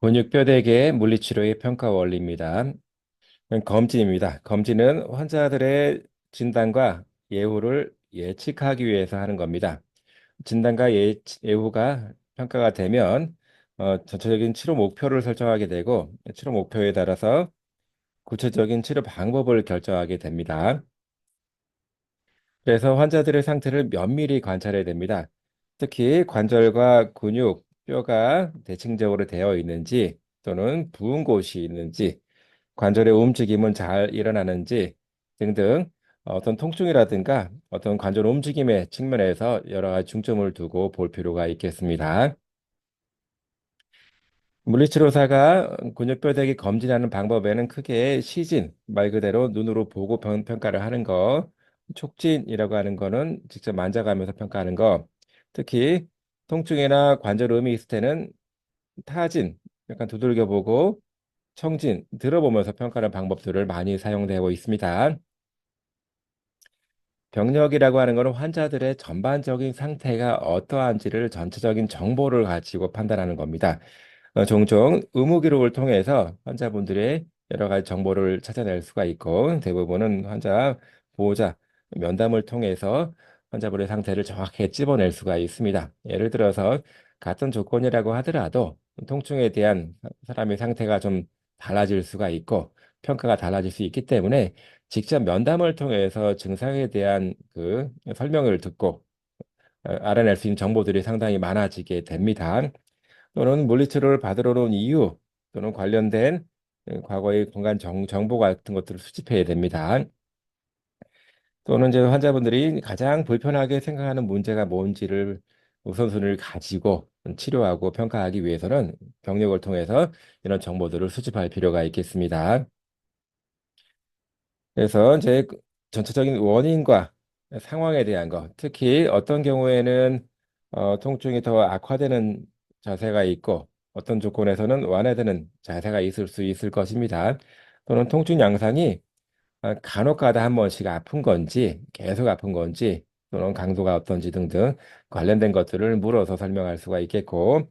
근육뼈대개 물리치료의 평가 원리입니다. 검진입니다. 검진은 환자들의 진단과 예후를 예측하기 위해서 하는 겁니다. 진단과 예후가 평가가 되면 전체적인 치료 목표를 설정하게 되고 치료 목표에 따라서 구체적인 치료 방법을 결정하게 됩니다. 그래서 환자들의 상태를 면밀히 관찰해야 됩니다. 특히 관절과 근육, 뼈가 대칭적으로 되어 있는지 또는 부은 곳이 있는지 관절의 움직임은 잘 일어나는지 등등 어떤 통증이라든가 어떤 관절 움직임의 측면에서 여러 가지 중점을 두고 볼 필요가 있겠습니다. 물리치료사가 근육뼈대기 검진하는 방법에는 크게 시진, 말 그대로 눈으로 보고 평가를 하는 거, 촉진이라고 하는 거는 직접 만져가면서 평가하는 거, 특히 통증이나 관절음이 있을 때는 타진, 약간 두들겨 보고 청진, 들어보면서 평가하는 방법들을 많이 사용되고 있습니다. 병력이라고 하는 것은 환자들의 전반적인 상태가 어떠한지를 전체적인 정보를 가지고 판단하는 겁니다. 종종 의무 기록을 통해서 환자분들의 여러 가지 정보를 찾아낼 수가 있고 대부분은 환자 보호자 면담을 통해서 환자분의 상태를 정확하게 찝어낼 수가 있습니다. 예를 들어서 같은 조건이라고 하더라도 통증에 대한 사람의 상태가 좀 달라질 수가 있고 평가가 달라질 수 있기 때문에 직접 면담을 통해서 증상에 대한 그 설명을 듣고 알아낼 수 있는 정보들이 상당히 많아지게 됩니다. 또는 물리치료를 받으러 온 이유 또는 관련된 과거의 건강 정보 같은 것들을 수집해야 됩니다. 또는 이제 환자분들이 가장 불편하게 생각하는 문제가 뭔지를 우선순위를 가지고 치료하고 평가하기 위해서는 경력을 통해서 이런 정보들을 수집할 필요가 있겠습니다. 그래서 이제 전체적인 원인과 상황에 대한 것, 특히 어떤 경우에는 통증이 더 악화되는 자세가 있고 어떤 조건에서는 완화되는 자세가 있을 수 있을 것입니다. 또는 통증 양상이 간혹 가다 한 번씩 아픈 건지 계속 아픈 건지 또는 강도가 어떤지 등등 관련된 것들을 물어서 설명할 수가 있겠고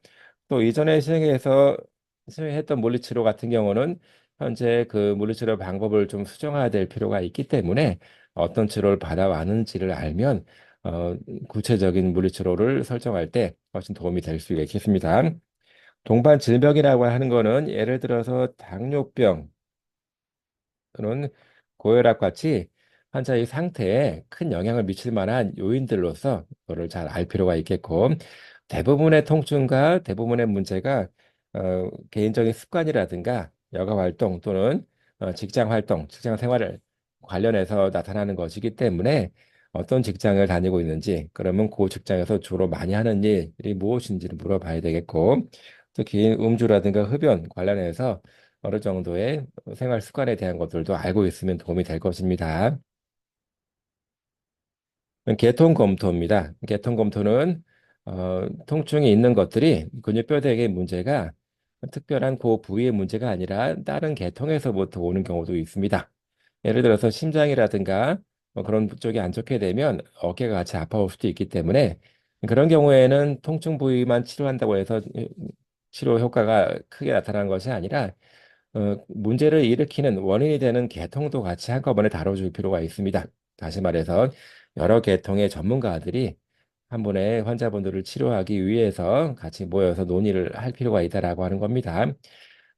또 이전에 시행했던 물리치료 같은 경우는 현재 그 물리치료 방법을 좀 수정해야 될 필요가 있기 때문에 어떤 치료를 받아왔는지를 알면 어, 구체적인 물리치료를 설정할 때 훨씬 도움이 될 수 있겠습니다. 동반 질병이라고 하는 거는 예를 들어서 당뇨병 또는 고혈압 같이 환자의 상태에 큰 영향을 미칠 만한 요인들로서 그거를 잘 알 필요가 있겠고 대부분의 통증과 대부분의 문제가 개인적인 습관이라든가 여가 활동 또는 직장 활동, 직장 생활을 관련해서 나타나는 것이기 때문에 어떤 직장을 다니고 있는지 그러면 그 직장에서 주로 많이 하는 일이 무엇인지를 물어봐야 되겠고 특히 음주라든가 흡연 관련해서 어느 정도의 생활 습관에 대한 것들도 알고 있으면 도움이 될 것입니다. 개통 검토입니다. 개통 검토는 통증이 있는 것들이 근육뼈대의 문제가 특별한 그 부위의 문제가 아니라 다른 계통에서부터 오는 경우도 있습니다. 예를 들어서 심장이라든가 그런 쪽이 안 좋게 되면 어깨가 같이 아파올 수도 있기 때문에 그런 경우에는 통증 부위만 치료한다고 해서 치료 효과가 크게 나타나는 것이 아니라 문제를 일으키는 원인이 되는 계통도 같이 한꺼번에 다뤄줄 필요가 있습니다. 다시 말해서 여러 계통의 전문가들이 한 번에 환자분들을 치료하기 위해서 같이 모여서 논의를 할 필요가 있다라고 하는 겁니다.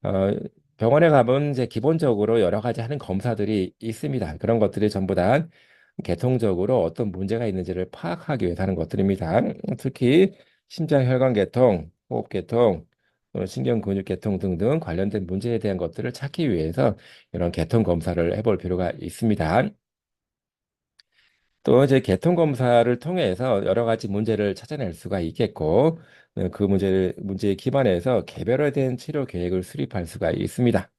어, 병원에 가면 이제 기본적으로 여러 가지 하는 검사들이 있습니다. 그런 것들이 전부 다 계통적으로 어떤 문제가 있는지를 파악하기 위해서 하는 것들입니다. 특히 심장혈관계통, 호흡계통, 신경근육계통 등등 관련된 문제에 대한 것들을 찾기 위해서 이런 계통 검사를 해볼 필요가 있습니다. 또 이제 계통 검사를 통해서 여러 가지 문제를 찾아낼 수가 있겠고 그 문제에 기반해서 개별화된 치료 계획을 수립할 수가 있습니다.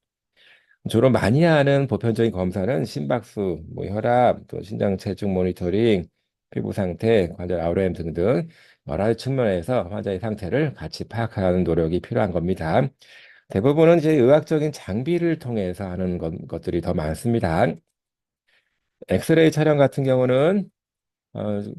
주로 많이 하는 보편적인 검사는 심박수, 뭐 혈압, 또 신장 체중 모니터링, 피부 상태, 관절 아우램 등등 여러 가지 측면에서 환자의 상태를 같이 파악하는 노력이 필요한 겁니다. 대부분은 이제 의학적인 장비를 통해서 하는 것들이 더 많습니다. 엑스레이 촬영 같은 경우는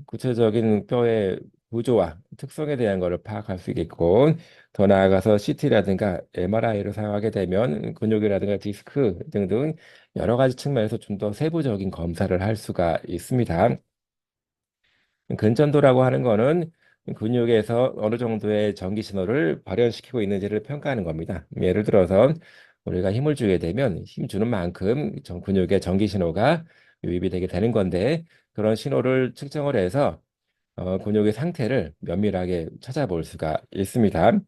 구체적인 뼈의 구조와 특성에 대한 것을 파악할 수 있겠고, 더 나아가서 CT라든가 MRI를 사용하게 되면 근육이라든가 디스크 등등 여러 가지 측면에서 좀 더 세부적인 검사를 할 수가 있습니다. 근전도라고 하는 거는 근육에서 어느 정도의 전기 신호를 발현시키고 있는지를 평가하는 겁니다. 예를 들어서 우리가 힘을 주게 되면 힘 주는 만큼 근육에 전기 신호가 유입이 되게 되는 건데, 그런 신호를 측정을 해서 근육의 상태를 면밀하게 찾아볼 수가 있습니다.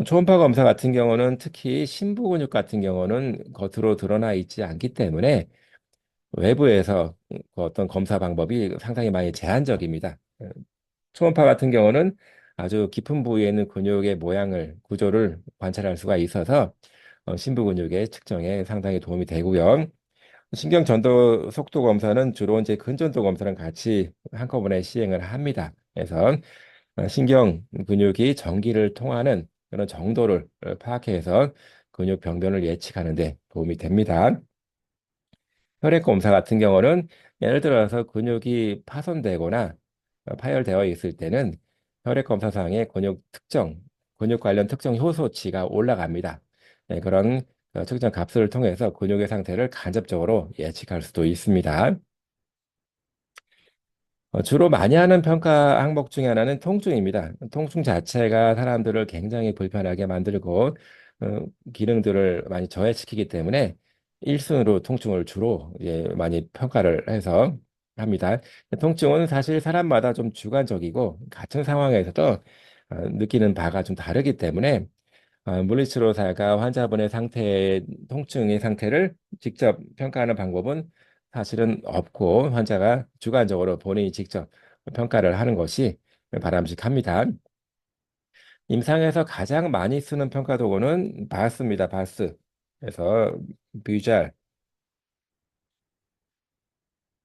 초음파 검사 같은 경우는 특히 심부 근육 같은 경우는 겉으로 드러나 있지 않기 때문에 외부에서 그 어떤 검사 방법이 상당히 많이 제한적입니다. 초음파 같은 경우는 아주 깊은 부위에 있는 근육의 모양을, 구조를 관찰할 수가 있어서 심부 근육의 측정에 상당히 도움이 되고요. 신경 전도 속도 검사는 주로 이제 근전도 검사랑 같이 한꺼번에 시행을 합니다. 그래서 신경 근육이 전기를 통하는 그런 정도를 파악해서 근육 병변을 예측하는 데 도움이 됩니다. 혈액 검사 같은 경우는 예를 들어서 근육이 파손되거나 파열되어 있을 때는 혈액 검사상의 근육 특정, 근육 관련 특정 효소치가 올라갑니다. 네, 그런 측정 값을 통해서 근육의 상태를 간접적으로 예측할 수도 있습니다. 주로 많이 하는 평가 항목 중에 하나는 통증입니다. 통증 자체가 사람들을 굉장히 불편하게 만들고 어, 기능들을 많이 저해시키기 때문에 1순위로 통증을 주로 많이 평가를 해서 합니다. 통증은 사실 사람마다 좀 주관적이고 같은 상황에서도 느끼는 바가 좀 다르기 때문에 물리치료사가 환자분의 통증의 상태를 직접 평가하는 방법은 사실은 없고, 환자가 주관적으로 본인이 직접 평가를 하는 것이 바람직합니다. 임상에서 가장 많이 쓰는 평가 도구는 바스입니다. 바스. 그래서 뷰잘,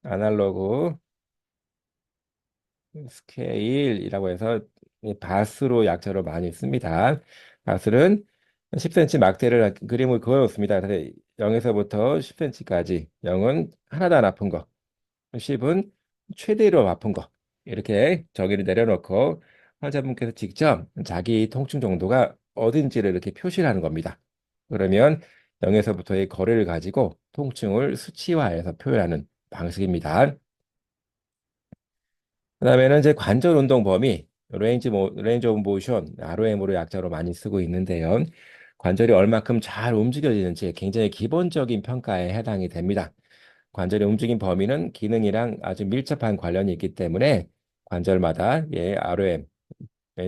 아날로그, 스케일이라고 해서 이 바스로 약자로 많이 씁니다. 바스는 10cm 막대를 그림을 그어놓습니다. 그래서 0에서부터 10cm까지, 0은 하나도 안 아픈 거, 10은 최대로 아픈 거, 이렇게 저기를 내려놓고 환자분께서 직접 자기 통증 정도가 어딘지를 이렇게 표시를 하는 겁니다. 그러면 0에서부터의 거리를 가지고 통증을 수치화해서 표현하는 방식입니다. 그다음에는 이제 관절 운동 범위, 레인지 오브 모션, ROM으로 약자로 많이 쓰고 있는데요. 관절이 얼마큼 잘 움직여지는지 굉장히 기본적인 평가에 해당이 됩니다. 관절의 움직임 범위는 기능이랑 아주 밀접한 관련이 있기 때문에 관절마다 ROM에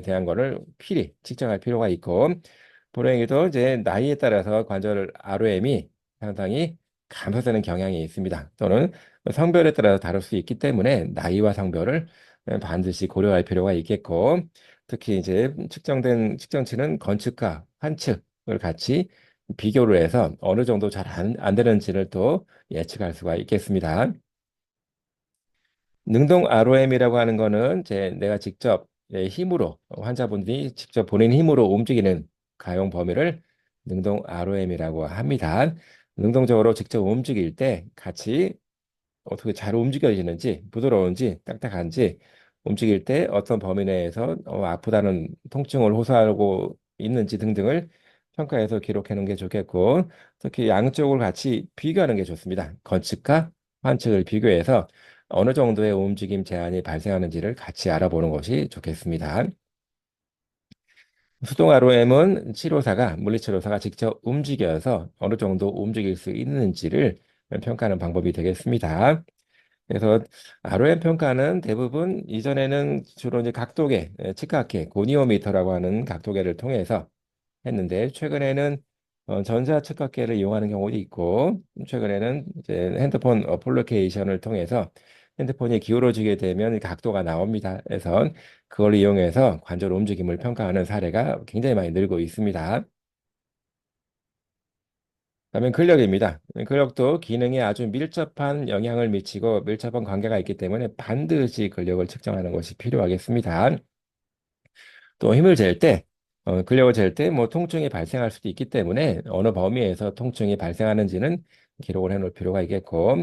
대한 거를 필히 측정할 필요가 있고, 불행히도 이제 나이에 따라서 관절 ROM이 상당히 감소되는 경향이 있습니다. 또는 성별에 따라서 다를 수 있기 때문에 나이와 성별을 반드시 고려할 필요가 있겠고, 특히 이제 측정된 측정치는 건측과 환측을 같이 비교를 해서 어느 정도 잘 안 되는지를 또 예측할 수가 있겠습니다. 능동 ROM이라고 하는 거는 내가 직접 힘으로, 환자분들이 직접 본인 힘으로 움직이는 가용 범위를 능동 ROM이라고 합니다. 능동적으로 직접 움직일 때 같이 어떻게 잘 움직여지는지, 부드러운지, 딱딱한지, 움직일 때 어떤 범위 내에서 아프다는 통증을 호소하고 있는지 등등을 평가해서 기록해 놓은 게 좋겠고, 특히 양쪽을 같이 비교하는 게 좋습니다. 건측과 환측을 비교해서 어느 정도의 움직임 제한이 발생하는지를 같이 알아보는 것이 좋겠습니다. 수동 ROM은 물리치료사가 직접 움직여서 어느 정도 움직일 수 있는지를 평가하는 방법이 되겠습니다. 그래서 ROM 평가는 대부분 이전에는 주로 이제 각도계, 측각계, 고니오미터라고 하는 각도계를 통해서 했는데, 최근에는 전자 측각계를 이용하는 경우도 있고, 최근에는 이제 핸드폰 어플리케이션을 통해서 핸드폰이 기울어지게 되면 각도가 나옵니다. 그래서 그걸 이용해서 관절 움직임을 평가하는 사례가 굉장히 많이 늘고 있습니다. 그다음에 근력입니다. 근력도 기능에 아주 밀접한 영향을 미치고 밀접한 관계가 있기 때문에 반드시 근력을 측정하는 것이 필요하겠습니다. 또 힘을 잴 때, 근력을 잴 때 뭐 통증이 발생할 수도 있기 때문에 어느 범위에서 통증이 발생하는지는 기록을 해놓을 필요가 있겠고,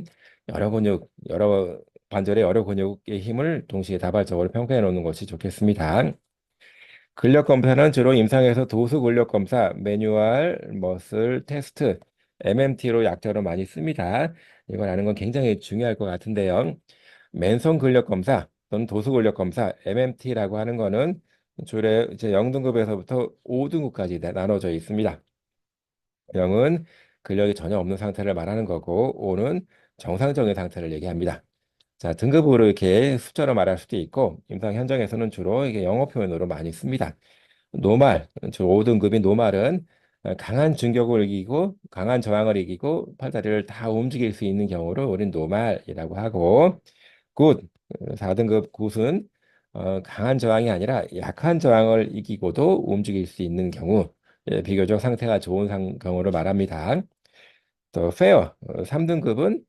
여러 근육, 여러 관절의 여러 근육의 힘을 동시에 다발적으로 평가해 놓는 것이 좋겠습니다. 근력 검사는 주로 임상에서 도수 근력 검사, 매뉴얼, 머슬 테스트, MMT로 약자로 많이 씁니다. 이걸 아는 건 굉장히 중요할 것 같은데요. 맨손 근력 검사 또는 도수 근력 검사, MMT라고 하는 거는 주로 이제 0등급에서부터 5등급까지 나눠져 있습니다. 0은 근력이 전혀 없는 상태를 말하는 거고, 5는 정상적인 상태를 얘기합니다. 자, 등급으로 이렇게 숫자로 말할 수도 있고, 임상 현장에서는 주로 이게 영어 표현으로 많이 씁니다. 노말, 저 5등급인 노말은 강한 중격을 이기고 강한 저항을 이기고 팔다리를 다 움직일 수 있는 경우를 우리는 노말이라고 하고, 굿, 4등급 굿은 강한 저항이 아니라 약한 저항을 이기고도 움직일 수 있는 경우, 비교적 상태가 좋은 경우를 말합니다. 또 페어, 3등급은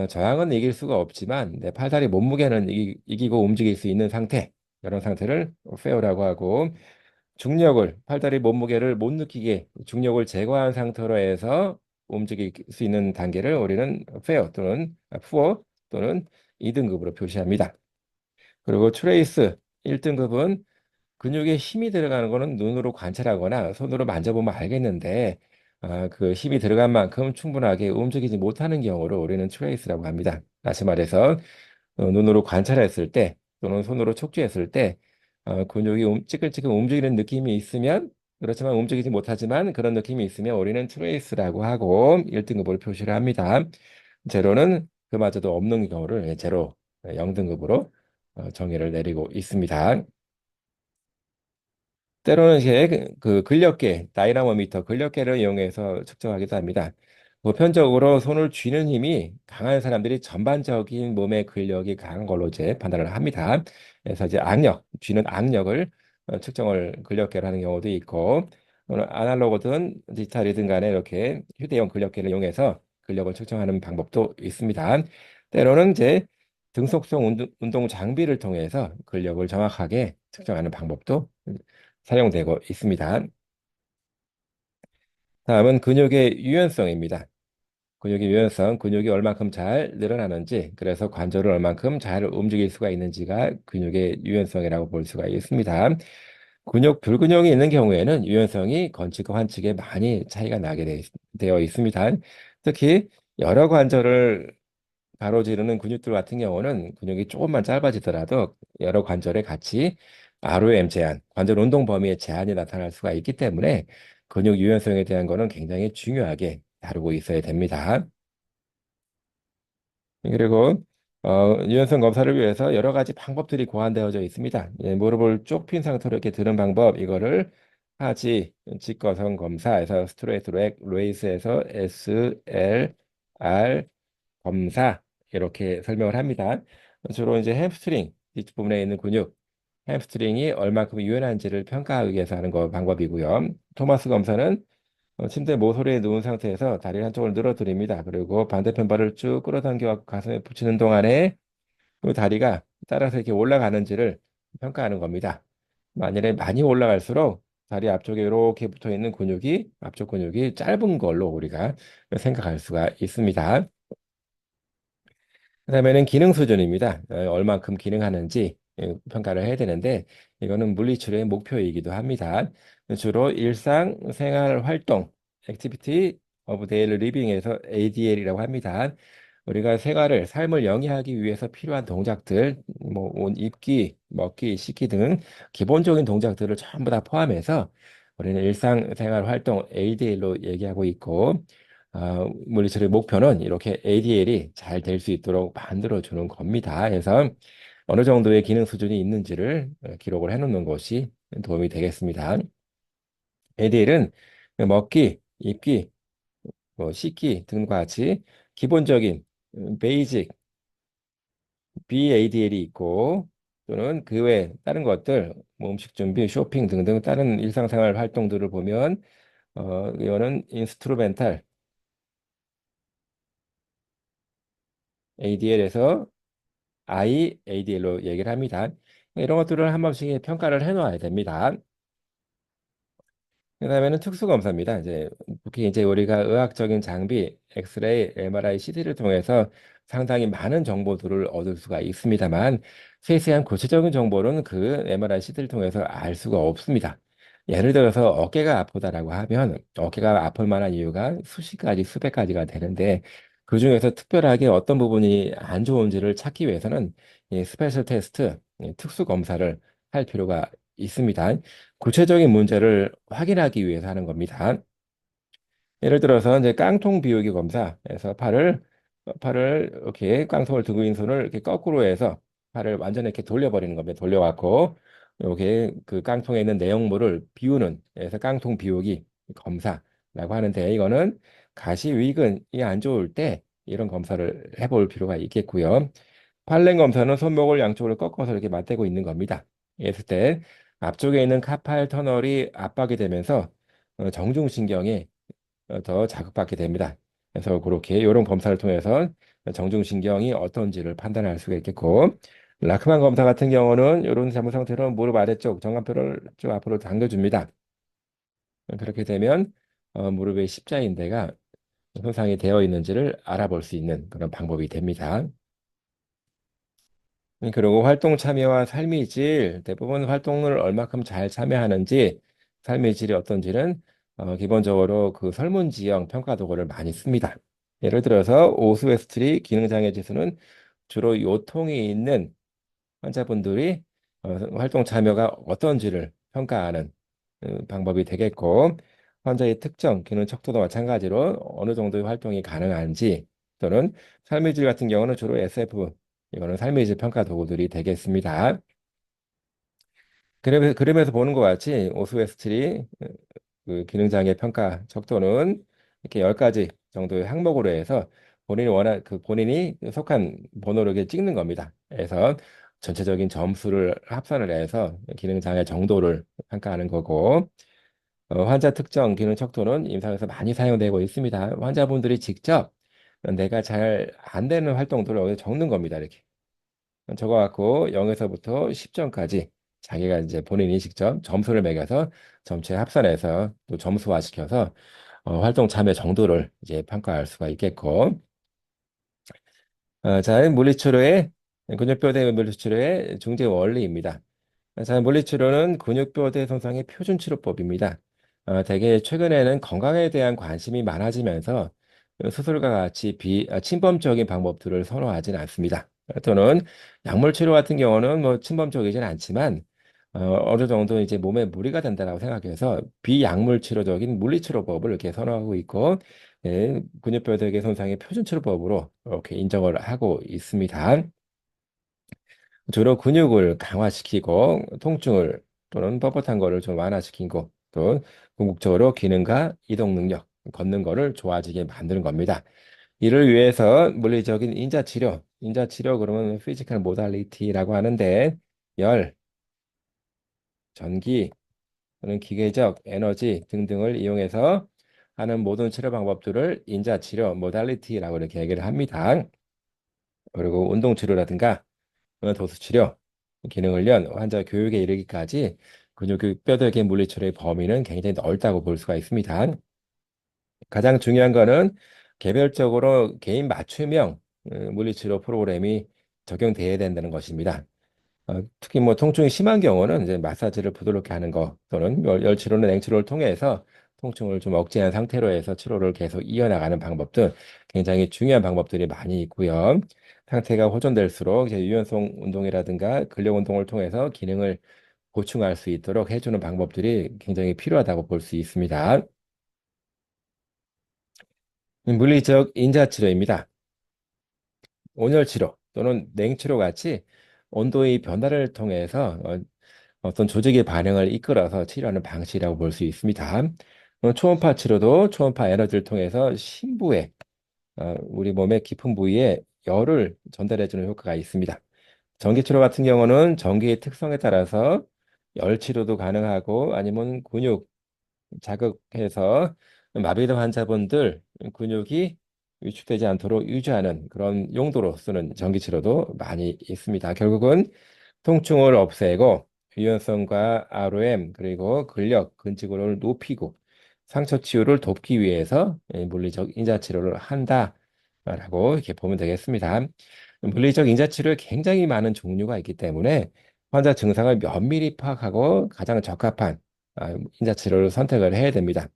저항은 이길 수가 없지만 내 팔다리 몸무게는 이기고 움직일 수 있는 상태, 이런 상태를 페어라고 하고, 중력을 팔다리 몸무게를 못 느끼게 중력을 제거한 상태로 해서 움직일 수 있는 단계를 우리는 페어 또는 푸어 또는 2등급으로 표시합니다. 그리고 트레이스 1등급은 근육에 힘이 들어가는 거는 눈으로 관찰하거나 손으로 만져보면 알겠는데, 그 힘이 들어간 만큼 충분하게 움직이지 못하는 경우를 우리는 트레이스라고 합니다. 다시 말해서 눈으로 관찰했을 때 또는 손으로 촉지했을 때 근육이 찌글찌글 움직이는 느낌이 있으면, 그렇지만 움직이지 못하지만 그런 느낌이 있으면 우리는 트레이스라고 하고 1등급으로 표시를 합니다. 제로는 그마저도 없는 경우를 제로, 0등급으로 정의를 내리고 있습니다. 때로는 이제 그 근력계, 다이나모미터, 근력계를 이용해서 측정하기도 합니다. 보편적으로 손을 쥐는 힘이 강한 사람들이 전반적인 몸의 근력이 강한 걸로 이제 판단을 합니다. 그래서 이제 악력, 쥐는 악력을 측정을 근력계로 하는 경우도 있고, 또는 아날로그든 디지털이든 간에 이렇게 휴대용 근력계를 이용해서 근력을 측정하는 방법도 있습니다. 때로는 이제 등속성 운동 장비를 통해서 근력을 정확하게 측정하는 방법도 사용되고 있습니다. 다음은 근육의 유연성입니다. 근육의 유연성, 근육이 얼만큼 잘 늘어나는지, 그래서 관절을 얼만큼 잘 움직일 수가 있는지가 근육의 유연성이라고 볼 수가 있습니다. 근육 불균형이 있는 경우에는 유연성이 건칙과 환칙에 많이 차이가 나게 되어 있습니다. 특히 여러 관절을 가로지르는 근육들 같은 경우는 근육이 조금만 짧아지더라도 여러 관절에 같이 ROM 제한, 관절 운동 범위의 제한이 나타날 수가 있기 때문에 근육 유연성에 대한 거는 굉장히 중요하게 다루고 있어야 됩니다. 그리고 유연성 검사를 위해서 여러 가지 방법들이 고안되어져 있습니다. 무릎을 쭉 핀 상태로 이렇게 드는 방법, 이거를 하지 직거성 검사에서 스트레이트 레이스에서 SLR 검사, 이렇게 설명을 합니다. 주로 이제 햄스트링 뒷부분에 있는 근육, 햄스트링이 얼마큼 유연한지를 평가하기 위해서 하는 거 방법이고요. 토마스 검사는 침대 모서리에 누운 상태에서 다리 한쪽을 늘어뜨립니다. 그리고 반대편 발을 쭉 끌어당겨 가슴에 붙이는 동안에 그 다리가 따라서 이렇게 올라가는지를 평가하는 겁니다. 만일에 많이 올라갈수록 다리 앞쪽에 이렇게 붙어 있는 근육이, 앞쪽 근육이 짧은 걸로 우리가 생각할 수가 있습니다. 그다음에는 기능 수준입니다. 얼만큼 기능하는지 평가를 해야 되는데, 이거는 물리치료의 목표이기도 합니다. 주로 일상 생활 활동, Activity of Daily Living에서 ADL이라고 합니다. 우리가 생활을, 삶을 영위하기 위해서 필요한 동작들, 뭐 옷 입기, 먹기, 씻기 등 기본적인 동작들을 전부 다 포함해서 우리는 일상 생활 활동 ADL로 얘기하고 있고, 물리치료의 목표는 이렇게 ADL이 잘 될 수 있도록 만들어주는 겁니다. 그래서 어느 정도의 기능 수준이 있는지를 기록을 해놓는 것이 도움이 되겠습니다. ADL은 먹기, 입기, 뭐 씻기 등과 같이 기본적인 베이직 BADL이 있고, 또는 그 외 다른 것들, 뭐 음식 준비, 쇼핑 등등 다른 일상생활 활동들을 보면 이거는 인스트루멘탈 ADL에서 IADL로 얘기를 합니다. 이런 것들을 한 번씩 평가를 해 놓아야 됩니다. 그다음에는 특수 검사입니다. 이제 특히 이제 우리가 의학적인 장비, 엑스레이, MRI, CT를 통해서 상당히 많은 정보들을 얻을 수가 있습니다만 세세한 구체적인 정보는 그 MRI, CT를 통해서 알 수가 없습니다. 예를 들어서 어깨가 아프다라고 하면 어깨가 아플 만한 이유가 수십 가지, 수백 가지가 되는데 그중에서 특별하게 어떤 부분이 안 좋은지를 찾기 위해서는 이 스페셜 테스트, 이 특수 검사를 할 필요가 있습니다. 구체적인 문제를 확인하기 위해서 하는 겁니다. 예를 들어서 이제 깡통 비우기 검사에서 팔을 이렇게 깡통을 들고 있는 손을 이렇게 거꾸로 해서 팔을 완전히 이렇게 돌려버리는 겁니다. 돌려갖고 이렇게 그 깡통에 있는 내용물을 비우는 그래서 깡통 비우기 검사라고 하는데 이거는 가시 위근이 안 좋을 때 이런 검사를 해볼 필요가 있겠고요. 팔랭 검사는 손목을 양쪽으로 꺾어서 이렇게 맞대고 있는 겁니다. 이랬을 때 앞쪽에 있는 카팔 터널이 압박이 되면서 정중신경이 더 자극받게 됩니다. 그래서 그렇게 이런 검사를 통해서 정중신경이 어떤지를 판단할 수가 있겠고 라크만 검사 같은 경우는 이런 잘못 상태로 무릎 아래쪽 정강뼈를 쭉 앞으로 당겨줍니다. 그렇게 되면 무릎의 십자인대가 손상이 되어 있는지를 알아볼 수 있는 그런 방법이 됩니다. 그리고 활동 참여와 삶의 질, 대부분 활동을 얼마큼 잘 참여하는지, 삶의 질이 어떤지는 기본적으로 그 설문지형 평가 도구를 많이 씁니다. 예를 들어서 오스웨스트리 기능장애 지수는 주로 요통이 있는 환자분들이 활동 참여가 어떤지를 평가하는 방법이 되겠고, 환자의 특정 기능 척도도 마찬가지로 어느 정도의 활동이 가능한지 또는 삶의 질 같은 경우는 주로 SF, 이거는 삶의 질 평가 도구들이 되겠습니다. 그림에서 보는 것 같이 오스웨스트리 그 기능장애 평가 척도는 이렇게 10가지 정도의 항목으로 해서 본인이 속한 번호를 이렇게 찍는 겁니다. 그래서 전체적인 점수를 합산을 해서 기능장애 정도를 평가하는 거고 환자 특정 기능 척도는 임상에서 많이 사용되고 있습니다. 환자분들이 직접 내가 잘 안 되는 활동들을 여기 적는 겁니다. 이렇게. 적어갖고 0에서부터 10점까지 자기가 이제 본인이 직접 점수를 매겨서 점수에 합산해서 또 점수화시켜서 활동 참여 정도를 이제 평가할 수가 있겠고, 자, 물리치료의 근육뼈대 물리치료의 중재 원리입니다. 자, 물리치료는 근육뼈대 손상의 표준 치료법입니다. 대개 최근에는 건강에 대한 관심이 많아지면서 수술과 같이 침범적인 방법들을 선호하지는 않습니다. 또는 약물 치료 같은 경우는 뭐 침범적이진 않지만 어느 정도 이제 몸에 무리가 된다고 생각해서 비약물 치료적인 물리치료법을 이렇게 선호하고 있고 근육뼈대의 손상의 표준 치료법으로 이렇게 인정을 하고 있습니다. 주로 근육을 강화시키고 통증을 또는 뻣뻣한 거를 좀 완화시키고 또 궁극적으로 기능과 이동 능력, 걷는 거를 좋아지게 만드는 겁니다. 이를 위해서 물리적인 인자치료 그러면 피지컬 모달리티라고 하는데 열, 전기 또는 기계적 에너지 등등을 이용해서 하는 모든 치료 방법들을 인자치료 모달리티라고 이렇게 얘기를 합니다. 그리고 운동치료라든가 도수치료, 기능훈련, 환자 교육에 이르기까지 근육교육 뼈대계 물리치료의 범위는 굉장히 넓다고 볼 수가 있습니다. 가장 중요한 거는 개별적으로 개인 맞춤형 물리치료 프로그램이 적용돼야 된다는 것입니다. 특히 뭐 통증이 심한 경우는 이제 마사지를 부드럽게 하는 거 또는 열치료는 냉치료를 통해서 통증을 좀 억제한 상태로 해서 치료를 계속 이어나가는 방법들 굉장히 중요한 방법들이 많이 있고요. 상태가 호전될수록 이제 유연성 운동이라든가 근력 운동을 통해서 기능을 보충할 수 있도록 해주는 방법들이 굉장히 필요하다고 볼 수 있습니다. 물리적 인자치료입니다. 온열치료 또는 냉치료 같이 온도의 변화를 통해서 어떤 조직의 반응을 이끌어서 치료하는 방식이라고 볼 수 있습니다. 초음파 치료도 초음파 에너지를 통해서 심부에 우리 몸의 깊은 부위에 열을 전달해주는 효과가 있습니다. 전기 치료 같은 경우는 전기의 특성에 따라서 열 치료도 가능하고 아니면 근육 자극해서 마비된 환자분들 근육이 위축되지 않도록 유지하는 그런 용도로 쓰는 전기 치료도 많이 있습니다. 결국은 통증을 없애고 유연성과 ROM 그리고 근력, 근지구를 높이고 상처 치유를 돕기 위해서 물리적 인자 치료를 한다라고 이렇게 보면 되겠습니다. 물리적 인자 치료에 굉장히 많은 종류가 있기 때문에 환자 증상을 면밀히 파악하고 가장 적합한 인자 치료를 선택을 해야 됩니다.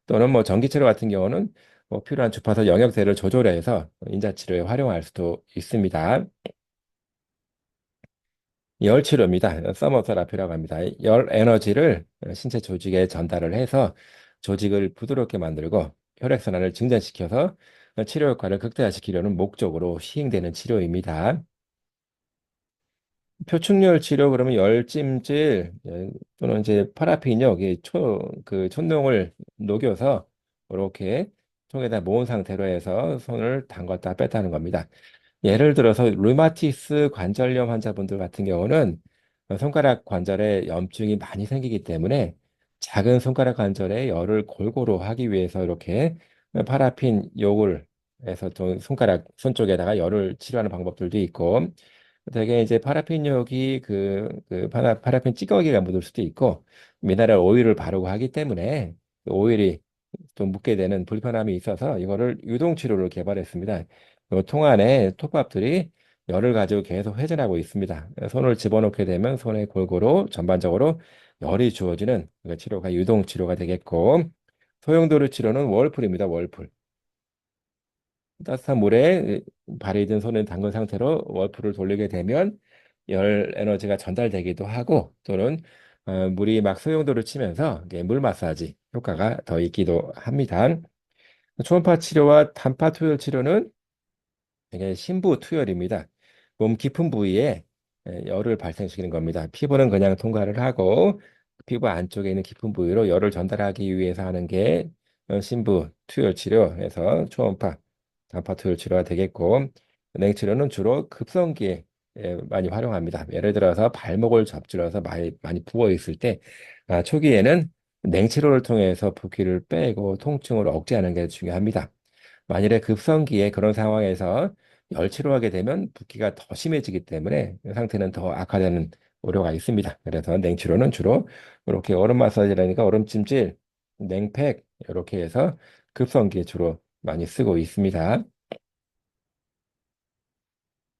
또는 뭐 전기 치료 같은 경우는 뭐 필요한 주파수 영역대를 조절해서 인자 치료에 활용할 수도 있습니다. 열 치료입니다. 서머테라피라고 합니다. 열 에너지를 신체 조직에 전달을 해서 조직을 부드럽게 만들고 혈액순환을 증진시켜서 치료 효과를 극대화시키려는 목적으로 시행되는 치료입니다. 표충열 치료 그러면 열찜질 또는 이제 파라핀요, 그 촛농을 녹여서 이렇게 통에다 모은 상태로 해서 손을 담갔다 뺐다는 겁니다. 예를 들어서 류마티스 관절염 환자분들 같은 경우는 손가락 관절에 염증이 많이 생기기 때문에 작은 손가락 관절에 열을 골고루 하기 위해서 이렇게 파라핀 욕을 해서 또 손가락 손 쪽에다가 열을 치료하는 방법들도 있고 되게 이제 파라핀 욕이 파라핀 찌꺼기가 묻을 수도 있고 미네랄 오일을 바르고 하기 때문에 그 오일이 좀 묻게 되는 불편함이 있어서 이거를 유동 치료를 개발했습니다. 통 안에 톱밥들이 열을 가지고 계속 회전하고 있습니다. 손을 집어넣게 되면 손에 골고루 전반적으로 열이 주어지는 그 치료가 유동 치료가 되겠고 소용도르 치료는 월풀입니다. 월풀. 따뜻한 물에 발이 든 손을 담근 상태로 월풀을 돌리게 되면 열 에너지가 전달되기도 하고 또는 물이 막 소용돌이를 치면서 이게 물 마사지 효과가 더 있기도 합니다. 초음파 치료와 단파 투여 치료는 이게 심부 투여입니다. 몸 깊은 부위에 열을 발생시키는 겁니다. 피부는 그냥 통과를 하고 피부 안쪽에 있는 깊은 부위로 열을 전달하기 위해서 하는 게 심부 투여 치료에서 초음파, 단파 투여 치료가 되겠고 냉치료는 주로 급성기에 많이 활용합니다. 예를 들어서 발목을 접질러서 많이 부어 있을 때 초기에는 냉치료를 통해서 붓기를 빼고 통증을 억제하는 게 중요합니다. 만일에 급성기에 그런 상황에서 열치료하게 되면 붓기가 더 심해지기 때문에 상태는 더 악화되는 우려가 있습니다. 그래서 냉치료는 주로 이렇게 얼음 마사지라니까 얼음찜질, 냉팩 이렇게 해서 급성기에 주로 많이 쓰고 있습니다.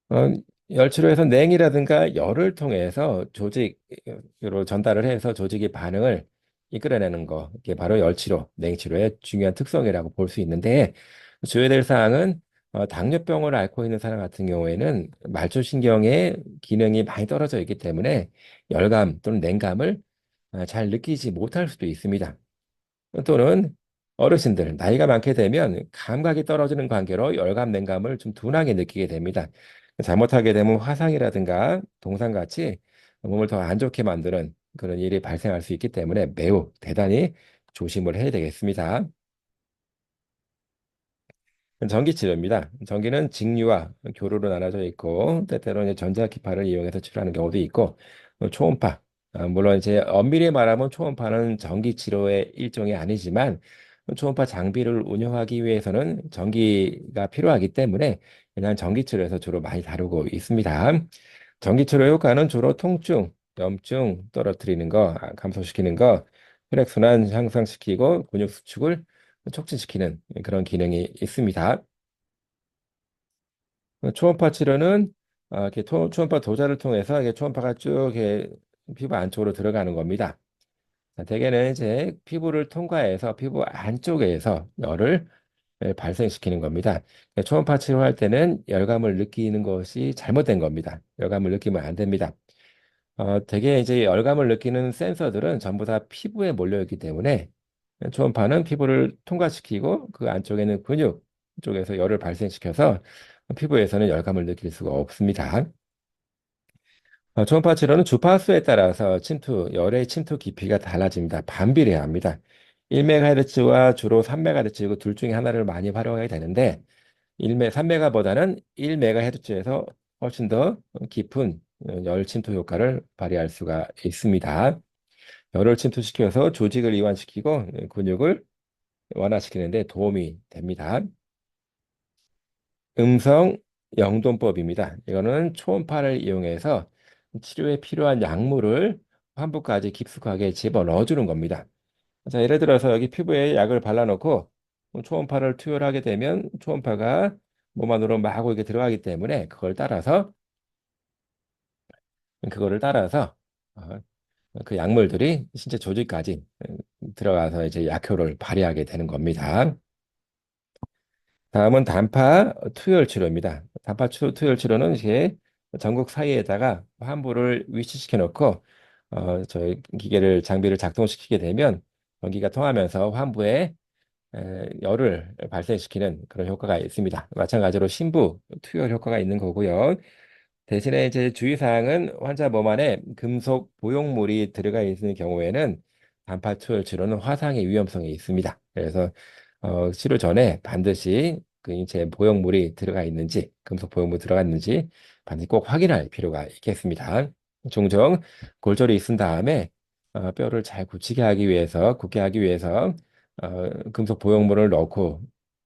어, 열치료에서 냉이라든가 열을 통해서 조직으로 전달을 해서 조직의 반응을 이끌어내는 거, 이게 바로 열치료, 냉치료의 중요한 특성이라고 볼 수 있는데 주의될 사항은 당뇨병을 앓고 있는 사람 같은 경우에는 말초신경의 기능이 많이 떨어져 있기 때문에 열감 또는 냉감을 잘 느끼지 못할 수도 있습니다. 또는 어르신들 나이가 많게 되면 감각이 떨어지는 관계로 열감, 냉감을 좀 둔하게 느끼게 됩니다. 잘못하게 되면 화상이라든가 동상같이 몸을 더 안 좋게 만드는 그런 일이 발생할 수 있기 때문에 매우 대단히 조심을 해야 되겠습니다. 전기 치료입니다. 전기는 직류와 교류로 나눠져 있고 때때로 이제 전자기파를 이용해서 치료하는 경우도 있고 초음파 물론 이제 엄밀히 말하면 초음파는 전기 치료의 일종이 아니지만 초음파 장비를 운영하기 위해서는 전기가 필요하기 때문에 그냥 전기 치료에서 주로 많이 다루고 있습니다. 전기 치료 효과는 주로 통증, 염증 떨어뜨리는 거, 감소시키는 거, 혈액순환 향상시키고 근육 수축을 촉진시키는 그런 기능이 있습니다. 초음파 치료는 이렇게 초음파 도자를 통해서 이게 초음파가 쭉 이렇게 피부 안쪽으로 들어가는 겁니다. 대개는 이제 피부를 통과해서 피부 안쪽에서 열을 발생시키는 겁니다. 초음파 치료할 때는 열감을 느끼는 것이 잘못된 겁니다. 열감을 느끼면 안 됩니다. 대개 이제 열감을 느끼는 센서들은 전부 다 피부에 몰려 있기 때문에 초음파는 피부를 통과시키고 그 안쪽에는 근육 쪽에서 열을 발생시켜서 피부에서는 열감을 느낄 수가 없습니다. 초음파 치료는 주파수에 따라서 열의 침투 깊이가 달라집니다. 반비례합니다. 1메가헤르츠와 주로 3메가헤르츠 둘 중에 하나를 많이 활용하게 되는데 3메가보다는 1메가헤르츠에서 훨씬 더 깊은 열 침투 효과를 발휘할 수가 있습니다. 열을 침투시켜서 조직을 이완시키고 근육을 완화시키는 데 도움이 됩니다. 음성 영동법입니다. 이거는 초음파를 이용해서 치료에 필요한 약물을 환부까지 깊숙하게 집어넣어 주는 겁니다. 자, 예를 들어서 여기 피부에 약을 발라놓고 초음파를 투여하게 되면 초음파가 몸 안으로 마구 이렇게 들어가기 때문에 그거를 따라서 어, 그 약물들이 신체 조직까지 들어가서 이제 약효를 발휘하게 되는 겁니다. 다음은 단파 투여를 치료입니다. 투여를 치료는 이게 전국 사이에다가 환부를 위치시켜 놓고 저희 장비를 작동시키게 되면 전기가 통하면서 환부에 열을 발생시키는 그런 효과가 있습니다. 마찬가지로 심부 투여 효과가 있는 거고요. 대신에 이제 주의사항은 환자 몸 안에 금속 보형물이 들어가 있는 경우에는 단파투여 치료는 화상의 위험성이 있습니다. 그래서 치료 전에 반드시 그 인체에 보형물이 들어가 있는지, 금속 보형물이 들어가 있는지 반드시 꼭 확인할 필요가 있겠습니다. 종종 골절이 있은 다음에 뼈를 잘 굳게 하기 위해서 금속 보형물을 넣고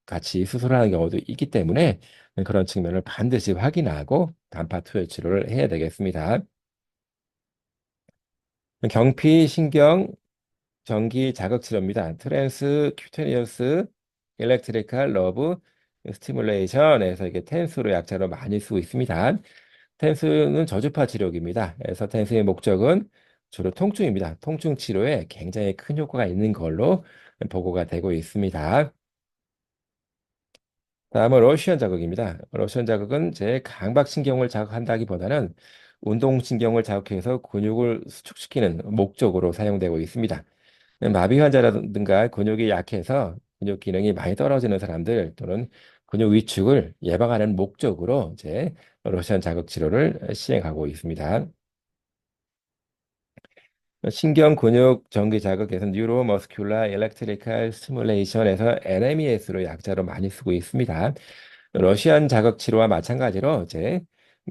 같이 수술하는 경우도 있기 때문에 그런 측면을 반드시 확인하고 단파 투여 치료를 해야 되겠습니다. 경피 신경 전기 자극 치료입니다. 트랜스 큐테니어스 일렉트리컬 러브 스티뮬레이션에서 이게 텐스로 약자로 많이 쓰고 있습니다. 텐스는 저주파 치료기입니다. 그래서 텐스의 목적은 주로 통증입니다. 통증 치료에 굉장히 큰 효과가 있는 걸로 보고가 되고 있습니다. 다음은 러시안 자극입니다. 러시안 자극은 제 강박신경을 자극한다기보다는 운동신경을 자극해서 근육을 수축시키는 목적으로 사용되고 있습니다. 마비 환자라든가 근육이 약해서 근육 기능이 많이 떨어지는 사람들 또는 근육 위축을 예방하는 목적으로 이제 러시안 자극 치료를 시행하고 있습니다. 신경 근육 전기 자극에서 뉴로머스큘라 일렉트리컬 스티뮬레이션에서 NMES로 약자로 많이 쓰고 있습니다. 러시안 자극 치료와 마찬가지로 이제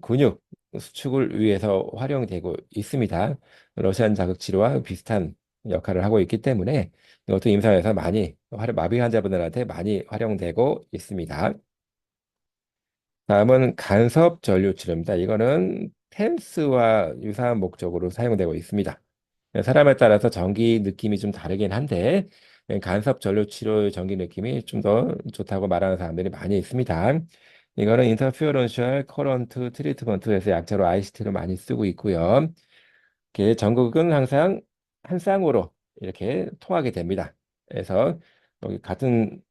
근육 수축을 위해서 활용되고 있습니다. 러시안 자극 치료와 비슷한 역할을 하고 있기 때문에 이것도 임상에서 마비 환자분들한테 많이 활용되고 있습니다. 다음은 간섭 전류 치료입니다. 이거는 펜스와 유사한 목적으로 사용되고 있습니다. 사람에 따라서 전기 느낌이 좀 다르긴 한데 간섭 전류 치료의 전기 느낌이 좀 더 좋다고 말하는 사람들이 많이 있습니다. 이거는 인터ferential current 트리트먼트에서 약자로 ICT로 많이 쓰고 있고요. 이게 전극은 항상 한 쌍으로 이렇게 통하게 됩니다. 그래서 여기 같은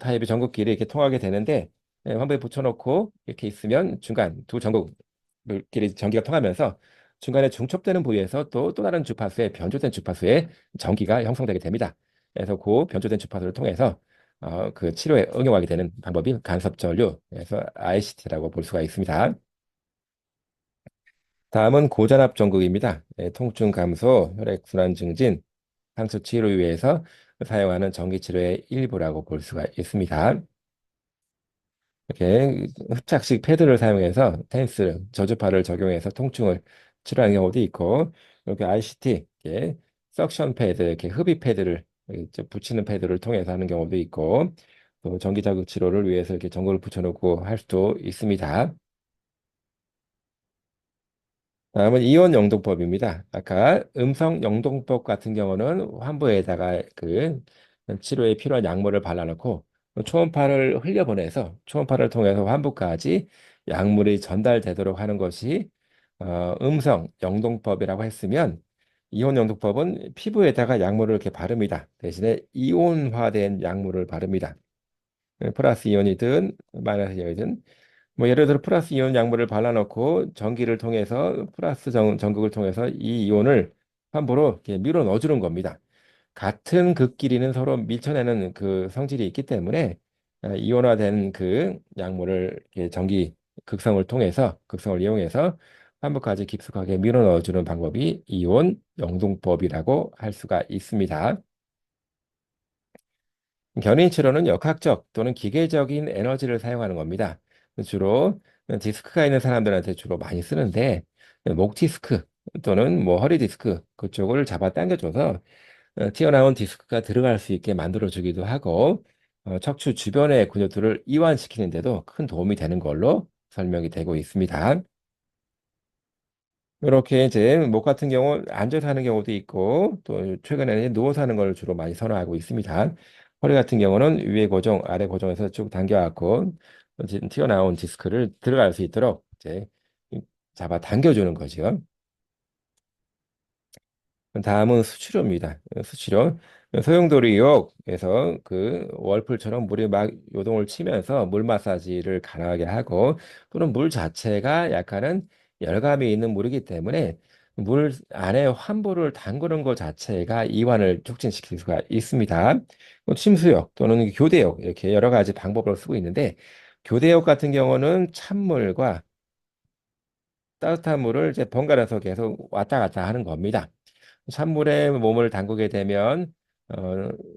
타입의 전극끼리 이렇게 통하게 되는데 환부에 붙여놓고 이렇게 있으면 중간 두 전극끼리 전기가 통하면서 중간에 중첩되는 부위에서 또 다른 주파수의 변조된 주파수의 전기가 형성되게 됩니다. 그래서 그 변조된 주파수를 통해서 그 치료에 응용하게 되는 방법이 간섭전류, 그래서 ICT라고 볼 수가 있습니다. 다음은 고전압 전극입니다. 통증 감소, 혈액 순환 증진, 상처 치료를 위해서 사용하는 전기 치료의 일부라고 볼 수가 있습니다. 이렇게 흡착식 패드를 사용해서 텐스, 저주파를 적용해서 통증을 치료하는 경우도 있고, 이렇게 ICT, 이렇게 석션 패드, 이렇게 흡입 패드를 이렇게 붙이는 패드를 통해서 하는 경우도 있고, 또 전기 자극 치료를 위해서 이렇게 전구를 붙여놓고 할 수도 있습니다. 다음은 이온 영동법입니다. 아까 음성 영동법 같은 경우는 환부에다가 그 치료에 필요한 약물을 발라놓고 초음파를 흘려보내서 초음파를 통해서 환부까지 약물이 전달되도록 하는 것이 음성 영동법이라고 했으면 이온 영동법은 피부에다가 약물을 이렇게 바릅니다. 대신에 이온화된 약물을 바릅니다. 플러스 이온이든 마이너스 이온이든 뭐 예를 들어 플러스 이온 약물을 발라놓고 전기를 통해서 전극을 통해서 이 이온을 함부로 이렇게 밀어 넣어주는 겁니다. 같은 극끼리는 서로 밀쳐내는 그 성질이 있기 때문에 이온화된 그 약물을 이렇게 극성을 이용해서 환부까지 깊숙하게 밀어 넣어주는 방법이 이온 영동법이라고 할 수가 있습니다. 견인 치료는 역학적 또는 기계적인 에너지를 사용하는 겁니다. 주로 디스크가 있는 사람들한테 주로 많이 쓰는데 목 디스크 또는 뭐 허리 디스크 그쪽을 잡아 당겨줘서 튀어나온 디스크가 들어갈 수 있게 만들어주기도 하고 척추 주변의 근육들을 이완시키는 데도 큰 도움이 되는 걸로 설명이 되고 있습니다. 이렇게 이제 목 같은 경우 앉아서 하는 경우도 있고 또 최근에는 누워서 하는 걸 주로 많이 선호하고 있습니다. 허리 같은 경우는 위에 고정, 아래 고정해서 쭉 당겨갖고 튀어나온 디스크를 들어갈 수 있도록 이제 잡아 당겨주는 거죠. 다음은 수치료입니다. 수치료. 소용돌이욕에서 그 월풀처럼 물이 막 요동을 치면서 물 마사지를 가능하게 하고 또는 물 자체가 약간은 열감이 있는 물이기 때문에 물 안에 환부를 담그는 것 자체가 이완을 촉진시킬 수가 있습니다. 침수욕 또는 교대욕 이렇게 여러 가지 방법을 쓰고 있는데 교대욕 같은 경우는 찬물과 따뜻한 물을 이제 번갈아서 계속 왔다 갔다 하는 겁니다. 찬물에 몸을 담그게 되면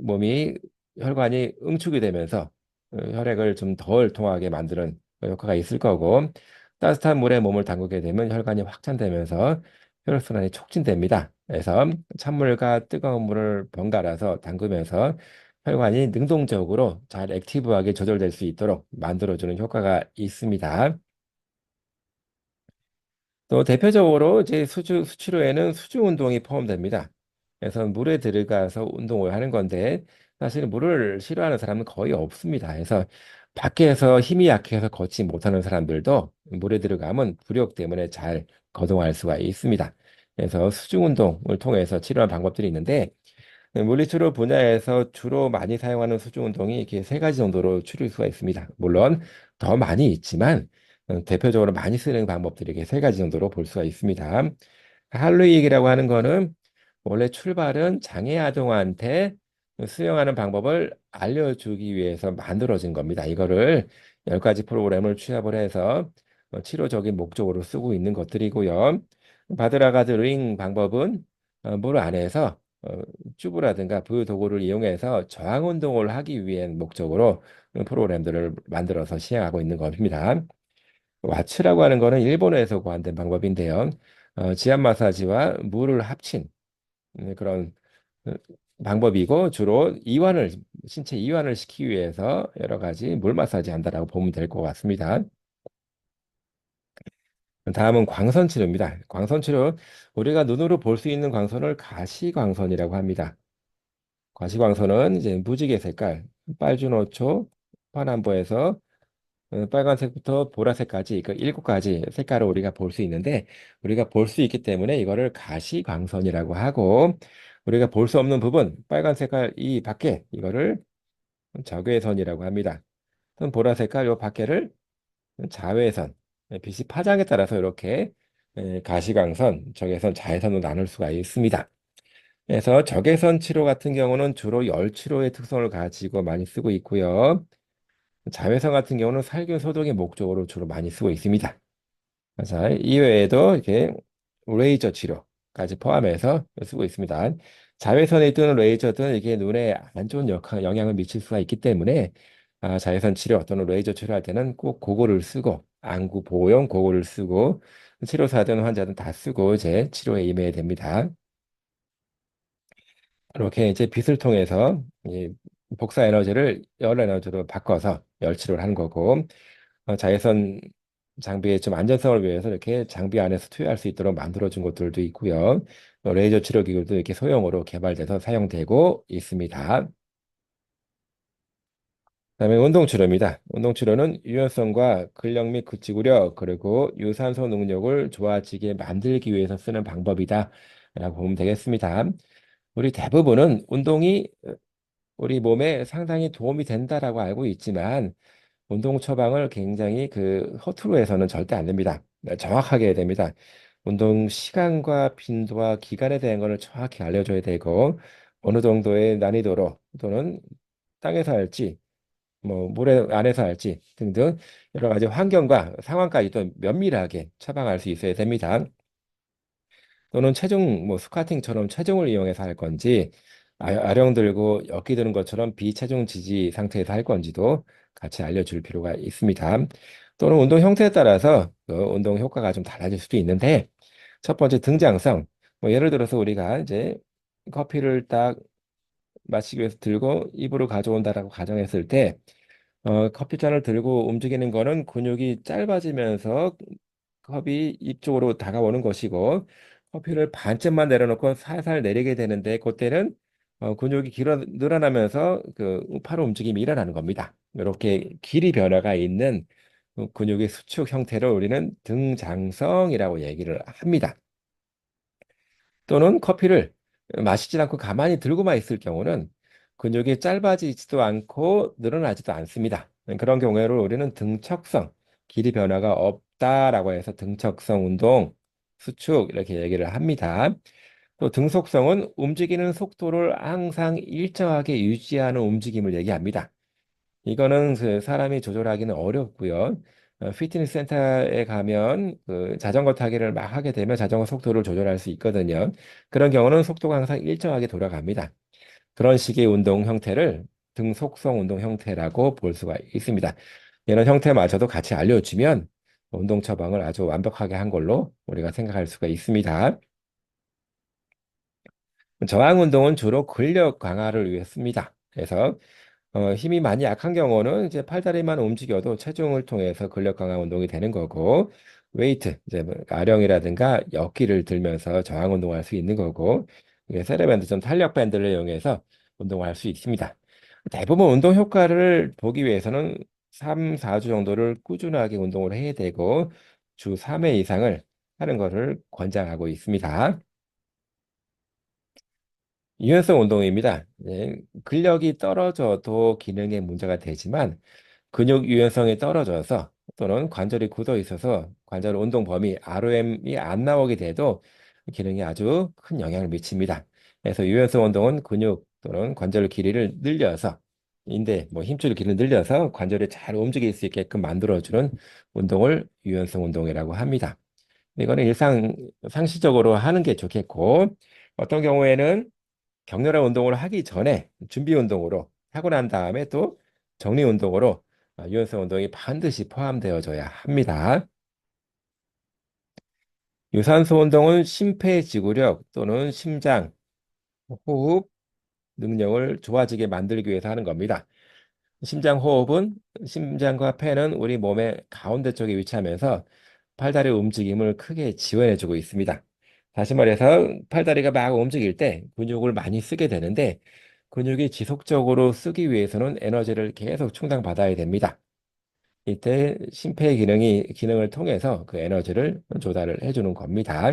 몸이 혈관이 응축이 되면서 혈액을 좀 덜 통하게 만드는 효과가 있을 거고 따뜻한 물에 몸을 담그게 되면 혈관이 확장되면서 혈액순환이 촉진됩니다. 그래서 찬물과 뜨거운 물을 번갈아서 담그면서 혈관이 능동적으로 잘 액티브하게 조절될 수 있도록 만들어주는 효과가 있습니다. 또 대표적으로 이제 수치료에는 수중 운동이 포함됩니다. 그래서 물에 들어가서 운동을 하는 건데 사실 물을 싫어하는 사람은 거의 없습니다. 그래서 밖에서 힘이 약해서 걷지 못하는 사람들도 물에 들어가면 부력 때문에 잘 거동할 수가 있습니다. 그래서 수중 운동을 통해서 치료하는 방법들이 있는데 물리치료 분야에서 주로 많이 사용하는 수중 운동이 이렇게 세 가지 정도로 추릴 수가 있습니다. 물론 더 많이 있지만 대표적으로 많이 쓰는 방법들이 이렇게 세 가지 정도로 볼 수가 있습니다. 할로익이라고 하는 거는 원래 출발은 장애 아동한테 수영하는 방법을 알려주기 위해서 만들어진 겁니다. 이거를 10가지 프로그램을 취합을 해서 치료적인 목적으로 쓰고 있는 것들이고요. 바드라가드 링 방법은 물 안에서 튜브라든가 그 도구를 이용해서 저항 운동을 하기 위한 목적으로 프로그램들을 만들어서 시행하고 있는 겁니다. 와츠라고 하는 거는 일본에서 고안된 방법인데요. 지압 마사지와 물을 합친 그런 어, 방법이고 주로 신체 이완을 시키기 위해서 여러 가지 물 마사지 한다라고 보면 될 것 같습니다. 다음은 광선 치료입니다. 광선 치료, 우리가 눈으로 볼 수 있는 광선을 가시광선이라고 합니다. 가시광선은 이제 무지개 색깔, 빨주노초, 파남보에서 빨간색부터 보라색까지 그 7가지 색깔을 우리가 볼 수 있는데 우리가 볼 수 있기 때문에 이거를 가시광선이라고 하고 우리가 볼 수 없는 부분 빨간 색깔 이 밖에 이거를 적외선이라고 합니다. 또는 보라 색깔 요 밖에를 자외선, 빛이 파장에 따라서 이렇게 가시광선, 적외선, 자외선으로 나눌 수가 있습니다. 그래서 적외선 치료 같은 경우는 주로 열 치료의 특성을 가지고 많이 쓰고 있고요. 자외선 같은 경우는 살균 소독의 목적으로 주로 많이 쓰고 있습니다. 자, 이외에도 이렇게 레이저 치료까지 포함해서 쓰고 있습니다. 자외선에 뜨는 레이저들은 이게 눈에 안 좋은 영향을 미칠 수가 있기 때문에 자외선 치료 또는 레이저 치료할 때는 꼭 고글을 쓰고 안구 보호용 고글을 쓰고 치료사든 환자든 다 쓰고 이제 치료에 임해야 됩니다. 이렇게 이제 빛을 통해서 이 복사 에너지를 열 에너지로 바꿔서 열 치료를 하는 거고 자외선 장비의 좀 안전성을 위해서 이렇게 장비 안에서 투여할 수 있도록 만들어준 것들도 있고요. 레이저 치료 기술도 이렇게 소형으로 개발돼서 사용되고 있습니다. 그다음에 운동 치료입니다. 운동 치료는 유연성과 근력 및 근지구력 그리고 유산소 능력을 좋아지게 만들기 위해서 쓰는 방법이다라고 보면 되겠습니다. 우리 대부분은 운동이 우리 몸에 상당히 도움이 된다라고 알고 있지만 운동 처방을 굉장히 허투루 해서는 절대 안 됩니다. 정확하게 해야 됩니다. 운동 시간과 빈도와 기간에 대한 것을 정확히 알려줘야 되고 어느 정도의 난이도로 또는 땅에서 할지 뭐 물에 안에서 할지 등등 여러 가지 환경과 상황까지도 면밀하게 처방할 수 있어야 됩니다. 또는 체중 뭐 스쿼팅처럼 체중을 이용해서 할 건지 아령 들고 어깨 드는 것처럼 비체중 지지 상태에서 할 건지도 같이 알려줄 필요가 있습니다. 또는 운동 형태에 따라서 그 운동 효과가 좀 달라질 수도 있는데 첫 번째 등장성 뭐 예를 들어서 우리가 이제 커피를 딱 마시기 위해서 들고 입으로 가져온다라고 가정했을 때 커피잔을 들고 움직이는 거는 근육이 짧아지면서 컵이 입 쪽으로 다가오는 것이고 커피를 반쯤만 내려놓고 살살 내리게 되는데 그때는 근육이 늘어나면서 그 팔 움직임이 일어나는 겁니다. 이렇게 길이 변화가 있는 근육의 수축 형태를 우리는 등장성이라고 얘기를 합니다. 또는 커피를 마시지 않고 가만히 들고만 있을 경우는 근육이 짧아지지도 않고 늘어나지도 않습니다. 그런 경우에는 우리는 등척성, 길이 변화가 없다라고 해서 등척성 운동, 수축 이렇게 얘기를 합니다. 또 등속성은 움직이는 속도를 항상 일정하게 유지하는 움직임을 얘기합니다. 이거는 그 사람이 조절하기는 어렵고요. 피트니스 센터에 가면 그 자전거 타기를 막 하게 되면 자전거 속도를 조절할 수 있거든요. 그런 경우는 속도가 항상 일정하게 돌아갑니다. 그런 식의 운동 형태를 등속성 운동 형태라고 볼 수가 있습니다. 이런 형태마저도 같이 알려주면 운동 처방을 아주 완벽하게 한 걸로 우리가 생각할 수가 있습니다. 저항 운동은 주로 근력 강화를 위해 씁니다. 그래서 힘이 많이 약한 경우는 이제 팔다리만 움직여도 체중을 통해서 근력 강화 운동이 되는 거고, 웨이트, 이제 뭐 아령이라든가 역기를 들면서 저항 운동할 수 있는 거고, 이게 세레밴드 좀 탄력 밴드를 이용해서 운동할 수 있습니다. 대부분 운동 효과를 보기 위해서는 3, 4주 정도를 꾸준하게 운동을 해야 되고, 주 3회 이상을 하는 것을 권장하고 있습니다. 유연성 운동입니다. 예, 근력이 떨어져도 기능에 문제가 되지만 근육 유연성이 떨어져서 또는 관절이 굳어 있어서 관절 운동 범위 ROM이 안 나오게 돼도 기능에 아주 큰 영향을 미칩니다. 그래서 유연성 운동은 근육 또는 관절 길이를 늘려서 인대, 뭐 힘줄 길이를 늘려서 관절이 잘 움직일 수 있게끔 만들어주는 운동을 유연성 운동이라고 합니다. 이거는 상시적으로 하는 게 좋겠고 어떤 경우에는 격렬한 운동을 하기 전에 준비 운동으로 하고 난 다음에 또 정리 운동으로 유연성 운동이 반드시 포함되어져야 합니다. 유산소 운동은 심폐지구력 또는 심장, 호흡 능력을 좋아지게 만들기 위해서 하는 겁니다. 심장 호흡은 심장과 폐는 우리 몸의 가운데 쪽에 위치하면서 팔다리 움직임을 크게 지원해주고 있습니다. 다시 말해서 팔다리가 막 움직일 때 근육을 많이 쓰게 되는데 근육이 지속적으로 쓰기 위해서는 에너지를 계속 충당받아야 됩니다. 이때 기능을 통해서 그 에너지를 조달을 해주는 겁니다.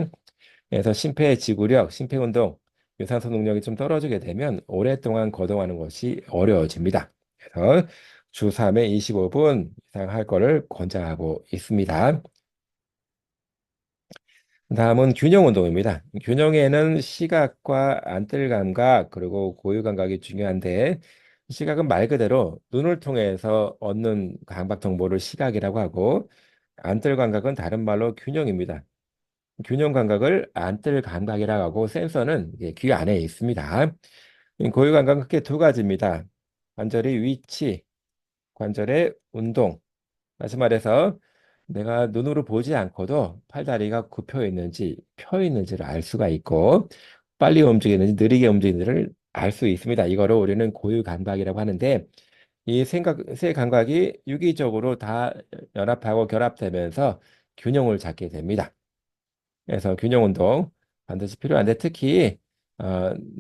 그래서 심폐지구력, 심폐운동, 유산소 능력이 좀 떨어지게 되면 오랫동안 거동하는 것이 어려워집니다. 그래서 주 3회 25분 이상 할 거를 권장하고 있습니다. 다음은 균형 운동입니다. 균형에는 시각과 안뜰 감각 그리고 고유 감각이 중요한데 시각은 말 그대로 눈을 통해서 얻는 감각 정보를 시각이라고 하고 안뜰 감각은 다른 말로 균형입니다. 균형 감각을 안뜰 감각이라고 하고 센서는 이게 귀 안에 있습니다. 이 고유 감각은 크게 두 가지입니다. 관절의 위치, 관절의 운동. 다시 말해서 내가 눈으로 보지 않고도 팔다리가 굽혀 있는지 펴 있는지를 알 수가 있고 빨리 움직이는지 느리게 움직이는지를 알 수 있습니다. 이거를 우리는 고유 감각이라고 하는데 이 세 감각이 유기적으로 다 연합하고 결합되면서 균형을 잡게 됩니다. 그래서 균형 운동 반드시 필요한데 특히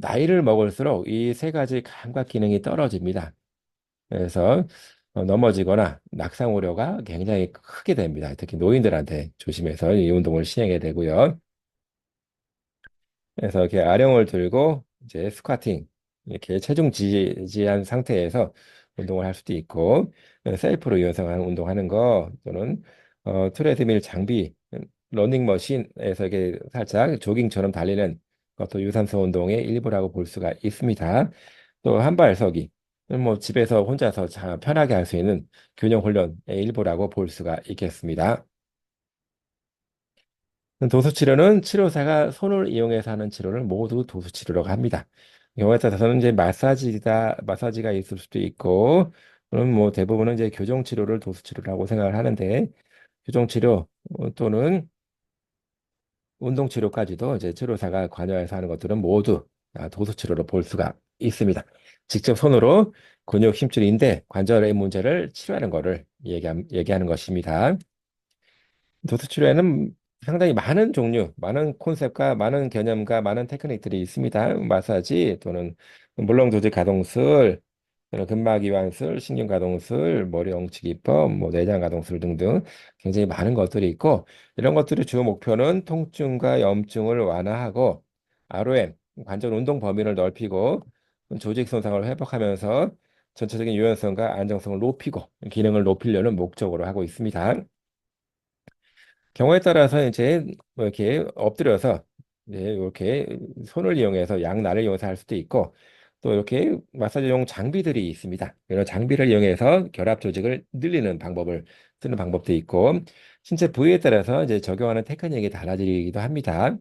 나이를 먹을수록 이 세 가지 감각 기능이 떨어집니다. 그래서 넘어지거나 낙상 우려가 굉장히 크게 됩니다. 특히 노인들한테 조심해서 이 운동을 시행해야 되고요. 그래서 이렇게 아령을 들고 이제 스쿼팅 이렇게 체중 지지한 상태에서 운동을 할 수도 있고 셀프로 유연성하는 운동하는 거 또는 트레드밀 장비 러닝머신에서 이렇게 살짝 조깅처럼 달리는 것도 유산소 운동의 일부라고 볼 수가 있습니다. 또 한발서기 뭐 집에서 혼자서 편하게 할 수 있는 균형 훈련의 일부라고 볼 수가 있겠습니다. 도수 치료는 치료사가 손을 이용해서 하는 치료를 모두 도수 치료라고 합니다. 경우에 따라서는 이제 마사지가 있을 수도 있고, 그럼 뭐 대부분은 이제 교정 치료를 도수 치료라고 생각을 하는데, 교정 치료 또는 운동 치료까지도 이제 치료사가 관여해서 하는 것들은 모두 도수 치료로 볼 수가 있습니다. 직접 손으로 근육 힘줄인데 관절의 문제를 치료하는 것을 얘기하는 것입니다. 도수 치료에는 상당히 많은 종류, 많은 콘셉트과 많은 개념과 많은 테크닉들이 있습니다. 마사지 또는 물렁 조직 가동술, 또는 근막 이완술, 신경 가동술, 머리 엉치 기법, 뭐 내장 가동술 등등 굉장히 많은 것들이 있고 이런 것들의 주 목표는 통증과 염증을 완화하고 ROM, 관절 운동 범위를 넓히고 조직 손상을 회복하면서 전체적인 유연성과 안정성을 높이고 기능을 높이려는 목적으로 하고 있습니다. 경우에 따라서 이제 뭐 이렇게 엎드려서 이제 이렇게 손을 이용해서 양날을 이용해서 할 수도 있고 또 이렇게 마사지용 장비들이 있습니다. 이런 장비를 이용해서 결합 조직을 늘리는 방법을 쓰는 방법도 있고 신체 부위에 따라서 이제 적용하는 테크닉이 달라지기도 합니다.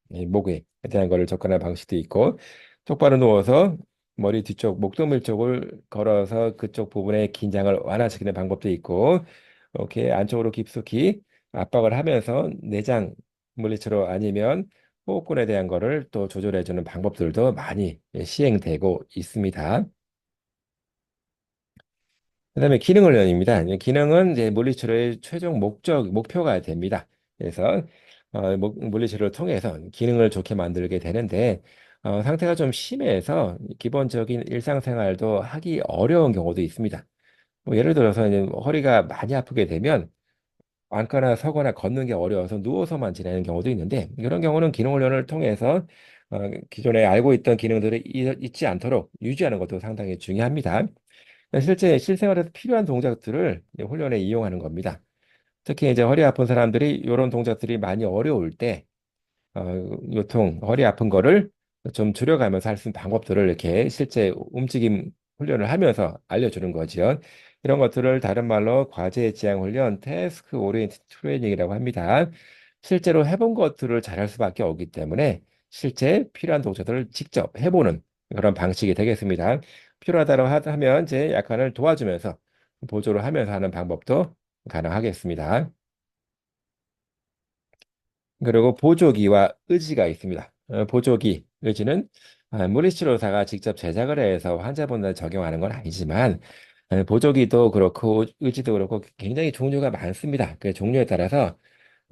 목에 대한 거를 접근하는 방식도 있고 똑바로 누워서 머리 뒤쪽 목도밀 쪽을 걸어서 그쪽 부분의 긴장을 완화시키는 방법도 있고 이렇게 안쪽으로 깊숙이 압박을 하면서 내장 물리치료 아니면 호흡곤에 대한 거를 또 조절해주는 방법들도 많이 시행되고 있습니다. 그다음에 기능 훈련입니다. 기능은 이제 물리치료의 최종 목표가 됩니다. 그래서 물리치료를 통해서 기능을 좋게 만들게 되는데 상태가 좀 심해서 기본적인 일상생활도 하기 어려운 경우도 있습니다. 뭐 예를 들어서 이제 허리가 많이 아프게 되면 앉거나 서거나 걷는 게 어려워서 누워서만 지내는 경우도 있는데 이런 경우는 기능 훈련을 통해서 기존에 알고 있던 기능들을 잊지 않도록 유지하는 것도 상당히 중요합니다. 실제 실생활에서 필요한 동작들을 이제 훈련에 이용하는 겁니다. 특히 이제 허리 아픈 사람들이 이런 동작들이 많이 어려울 때 요통, 허리 아픈 거를 좀 줄여가면서 할 수 있는 방법들을 이렇게 실제 움직임 훈련을 하면서 알려주는 거죠. 이런 것들을 다른 말로 과제 지향 훈련, 태스크 오리엔티드 트레이닝이라고 합니다. 실제로 해본 것들을 잘할 수밖에 없기 때문에 실제 필요한 동작들을 직접 해보는 그런 방식이 되겠습니다. 필요하다고 하면 이제 약간을 도와주면서 보조를 하면서 하는 방법도 가능하겠습니다. 그리고 보조기와 의지가 있습니다. 보조기, 의지는 물리치료사가 직접 제작을 해서 환자분들 적용하는 건 아니지만 보조기도 그렇고 의지도 그렇고 굉장히 종류가 많습니다. 그 종류에 따라서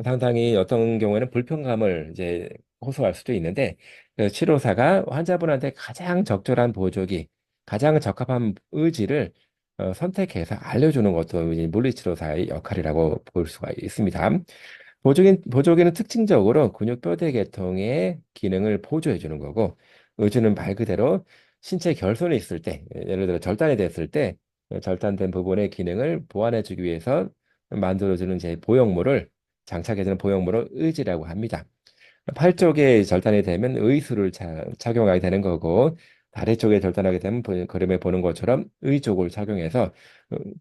상당히 어떤 경우에는 불편감을 이제 호소할 수도 있는데 그 치료사가 환자분한테 가장 적절한 보조기, 가장 적합한 의지를 선택해서 알려주는 것도 이제 물리치료사의 역할이라고 볼 수가 있습니다. 보조기는 특징적으로 근육뼈대 계통의 기능을 보조해 주는 거고, 의주는 말 그대로 신체 결손이 있을 때, 예를 들어 절단이 됐을 때, 절단된 부분의 기능을 보완해 주기 위해서 만들어주는 제 보형물을 장착해주는 보형물을 의지라고 합니다. 팔 쪽에 절단이 되면 의수를 착용하게 되는 거고, 다리 쪽에 절단하게 되면 그림에 보는 것처럼 의족을 착용해서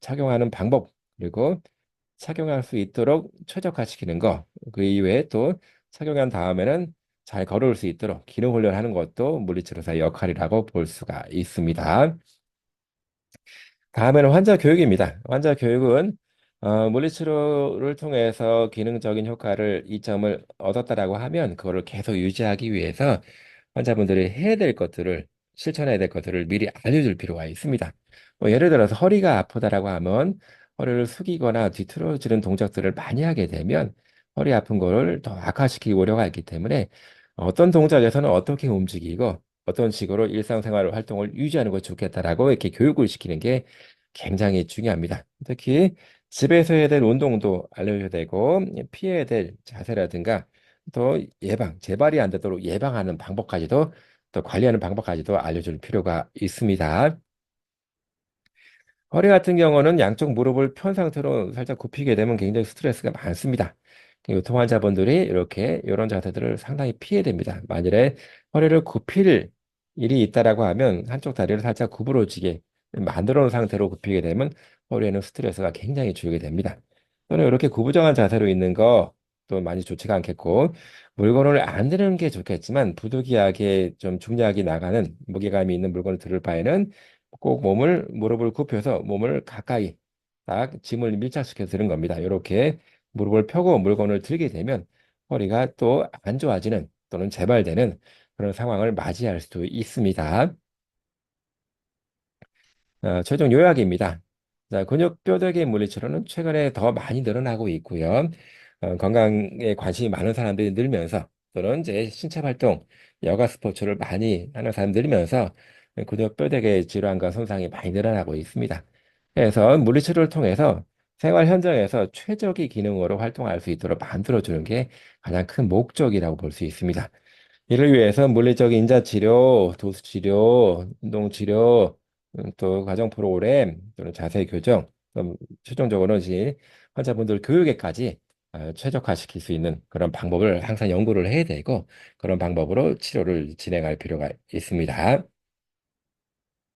착용하는 방법, 그리고 착용할 수 있도록 최적화시키는 거. 그 이외에 또 착용한 다음에는 잘 걸을 수 있도록 기능 훈련하는 것도 물리치료사의 역할이라고 볼 수가 있습니다. 다음에는 환자 교육입니다. 환자 교육은 물리치료를 통해서 기능적인 효과를 이점을 얻었다라고 하면 그거를 계속 유지하기 위해서 환자분들이 해야 될 것들을 실천해야 될 것들을 미리 알려줄 필요가 있습니다. 뭐 예를 들어서 허리가 아프다라고 하면 허리를 숙이거나 뒤틀어지는 동작들을 많이 하게 되면 허리 아픈 거를 더 악화시킬 우려가 있기 때문에 어떤 동작에서는 어떻게 움직이고 어떤 식으로 일상생활 활동을 유지하는 것이 좋겠다라고 이렇게 교육을 시키는 게 굉장히 중요합니다. 특히 집에서 해야 될 운동도 알려줘야 되고 피해야 될 자세라든가 또 재발이 안 되도록 예방하는 방법까지도 또 관리하는 방법까지도 알려줄 필요가 있습니다. 허리 같은 경우는 양쪽 무릎을 편 상태로 살짝 굽히게 되면 굉장히 스트레스가 많습니다. 요통 환자분들이 이렇게 이런 자세들을 상당히 피해야 됩니다. 만일에 허리를 굽힐 일이 있다라고 하면 한쪽 다리를 살짝 구부러지게 만들어 놓은 상태로 굽히게 되면 허리에는 스트레스가 굉장히 줄게 됩니다. 또는 이렇게 구부정한 자세로 있는 거 또 많이 좋지가 않겠고 물건을 안 드는 게 좋겠지만 부득이하게 좀 중량이 나가는 무게감이 있는 물건을 들을 바에는 꼭 무릎을 굽혀서 몸을 가까이 딱 짐을 밀착시켜 드는 겁니다. 이렇게 무릎을 펴고 물건을 들게 되면 허리가 또 안 좋아지는 또는 재발되는 그런 상황을 맞이할 수도 있습니다. 최종 요약입니다. 자, 근육뼈대기 물리치료는 최근에 더 많이 늘어나고 있고요. 건강에 관심이 많은 사람들이 늘면서 또는 이제 신체 활동, 여가 스포츠를 많이 하는 사람들이 늘면서 근육 뼈대의 질환과 손상이 많이 늘어나고 있습니다. 그래서 물리치료를 통해서 생활 현장에서 최적의 기능으로 활동할 수 있도록 만들어주는 게 가장 큰 목적이라고 볼 수 있습니다. 이를 위해서 물리적 인자치료, 도수치료, 운동치료, 또 가정 프로그램, 또는 자세 교정, 최종적으로는 이제 환자분들 교육에까지 최적화시킬 수 있는 그런 방법을 항상 연구를 해야 되고 그런 방법으로 치료를 진행할 필요가 있습니다.